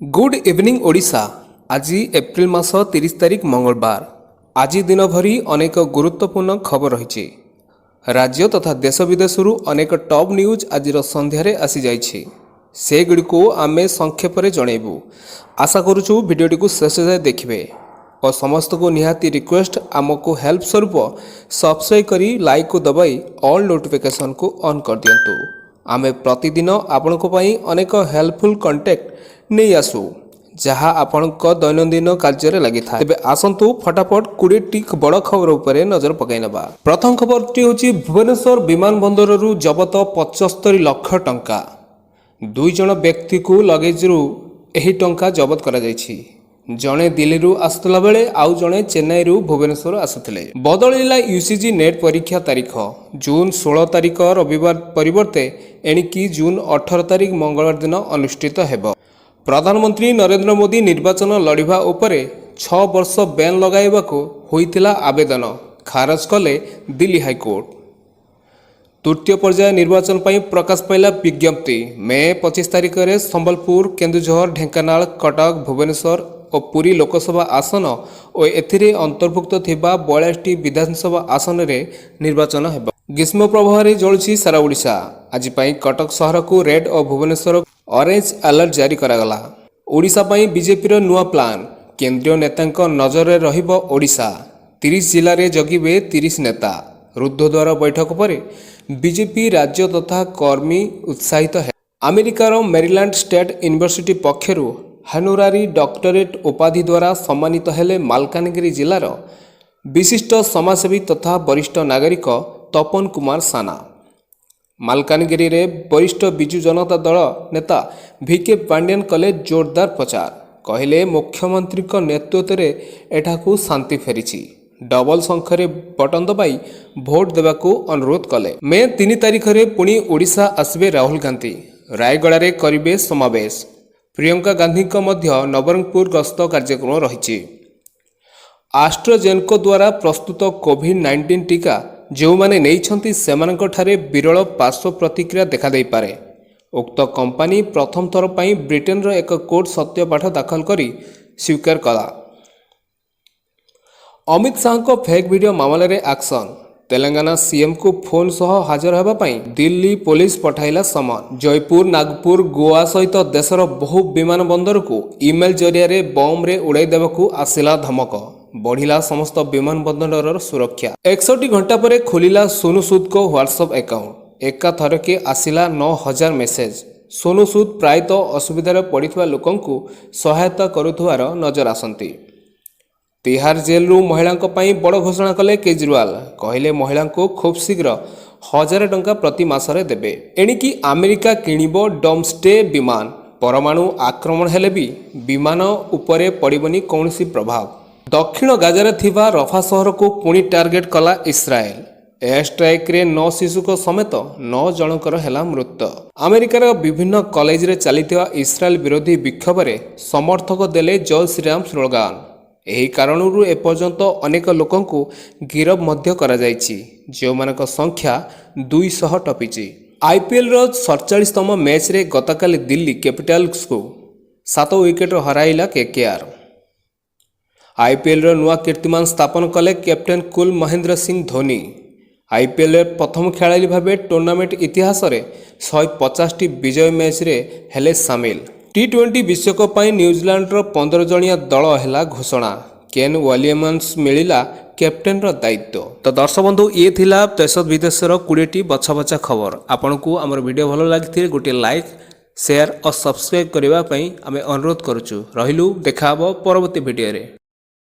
Good evening Odisha. आज April मास 30 तारिख मंगलवार। आज दिन भरी अनेक गुरुत्वपूर्ण खबर रही। राज्य तथा देश विदेशरू अनेक टॉप न्यूज आज संध्यारे आसी जाइछि। से गुड़िको आमे संक्षेपरे जनइबू। आशा करुचु भिडियोटी को शेष जाए देखिबे और समस्त को निहाती रिक्वेस्ट आमको हेल्प स्वरूप सब्सक्राइब करी लाइक को दबाई ऑल नोटिफिकेशन को ऑन कर दियंतु। आमे प्रतिदिन आपनको पई अनेक हेल्पफुल कंटेंट नहीं आसू जहाँ आपण दैनंदिन कार्य लगी था। तेबे आसंतु फटाफट 20 बड़ खबर उपरे नजर पकाई नबा। प्रथम खबरटी होची भुवनेश्वर विमान बंदररू जबत 75 लाख टंका। 2 जण व्यक्ति को लगेजरू एही टंका जबत करा जायछि। जणे दिल्ली आसुला बेले आउ जणे चेन्नई भुवनेश्वर आसुथिले। बदलिला यूसीजी नेट परीक्षा तारीख। जून 16 तारिख रविवार परिवर्ते एणिकी जून 18 तारिख मंगलवार दिन अनुष्ठित हेब। प्रधानमंत्री नरेंद्र मोदी निर्वाचन लड़िबा उपरे 6 वर्ष बैन लगाइबाको होइतिला आवेदन खारज कले दिल्ली हाईकोर्ट। तृतीय पर्याय निर्वाचन पर प्रकाश पाइला विज्ञप्ति। मे 25 तारिख में संबलपुर, केन्दुझर, ढेंकानाल, कटक, भुवनेश्वर और पुरी लोकसभा आसन और एथिरे अंतर्भुक्त थिबा 42टी विधानसभा आसन रे निर्वाचन हेब। ग्रीष्म प्रभाव जलुछि सारा ओडिशा। आज पाई कटक सहर को रेड और भुवनेश्वर ऑरेंज अलर्ट जारी करागला। ओडिशा पाई बीजेपी नुआ प्लान। केंद्रीय नेता नजर रे रहिबो ओडिशा। 30 जिले में जगिबे 30 नेता। रुद्धद्वार बैठक पर बीजेपी राज्य तथा कर्मी उत्साहित है। अमेरिकार मेरीलैंड स्टेट यूनिवर्सिटी पक्षरु हानुरारी डॉक्टरेट उपाधि द्वारा सम्मानित हेले मालकानगिरी जिलार विशिष्ट समाजसेवी तथा वरिष्ठ नागरिक तपन कुमार साना। मालकानगिरी रे वरिष्ठ बिजु जनता दल नेता भिके पांड्यन कले जोरदार प्रचार। कहले मुख्यमंत्री नेतृत्व में एठाकू शांति फेरी। डबल संख्यारे बटन दबाई भोट देवाकू अनुरोध कले। मे 3 तारिख में पुणी ओडिशा आसबे राहुल गांधी। रायगड़ा रे करिबे समावेश। प्रियंका गांधी का मध्य नवरंगपुर गस्त कार्यक्रम रही। आस्ट्राजेनको द्वारा प्रस्तुत कोविड-19 टीका जो माने नहीं सेमानक ठारे विरल पार्श्व प्रतिक्रिया देखा दे पारे। उक्त कंपनी प्रथम थर पर ब्रिटेन रो एक कोर्ट सत्यपाठ दाखल करी स्वीकार कला। अमित शाह को फेक वीडियो मामले रे एक्शन। तेलंगाना सीएम को फोन सह हाजर होगा पाई दिल्ली पुलिस पठाइला समन। जयपुर, नागपुर, गोवा सहित देशर बहु विमान बंदर को ईमेल जरिया बम रे उड़ाई देवाकू आसिला धमक। बढ़िला समस्त विमान बंदर सुरक्षा। 61 घंटा पर खोलिला सोनू सूद को व्हाट्सएप अकाउंट। एका थरके आसिला 9000 मेसेज। सोनू सूद प्रायतः असुविधार पड़िथवा लोकंकु सहायता करुथुवार नजर आसंती। तिहार जेल रु महिला बड़ घोषणा कले केजरीवाल। कहले महिला को खूब शीघ्र 1000 टंका प्रति मासरे देबे। एणिकी अमेरिका किणिबो डोमस्टे विमान। परमाणु आक्रमण हेले भी विमान उपरे पड़िबनी कौनसी प्रभाव। दक्षिण गाजारे थिबा रफा शहर को पुणी टार्गेट कला इस्राएल। एयर स्ट्राइक रे 9 शिशु को समेत 9 जनकर हेला मृत्यु। अमेरिकार विभिन्न कॉलेज रे चलिथिबा इस्राएल विरोधी विक्षोभ रे समर्थक देले जय श्रीराम स्लोगान। एही कारणरू एपर्यंत अनेक लोकंकु गिरफ मध्य करा जायछि, जो मानक संख्या 200 टपिछि। आईपीएल रो 47तम मैच रे गतकाली दिल्ली कैपिटल्स को 7 विकेट हराइला केकेआर। आईपीएल रो नुआ कीर्तिमान स्थापन कले कैप्टेन कुल महेंद्र सिंह धोनी। आईपीएल रे प्रथम खेलाड़ी भावे टूर्नामेंट इतिहास रे 150टी विजय मैच रे हेले सामिल। T20 विश्वकप पर न्यूजीलैंड रो 15 जणिया दल हेला घोषणा। केन विलियम्स मिलिला कैप्टेन रो दायित्व। तो दर्शक बंधु ये थिला देश विदेशर 20टी बछा बछा खबर। आपनकू हमर वीडियो भलो लागिथिले गोटे लाइक, शेयर और सब्सक्राइब करबा पई आमे अनुरोध करूछु। रहिलु देखाबो परवर्ती वीडियो रे।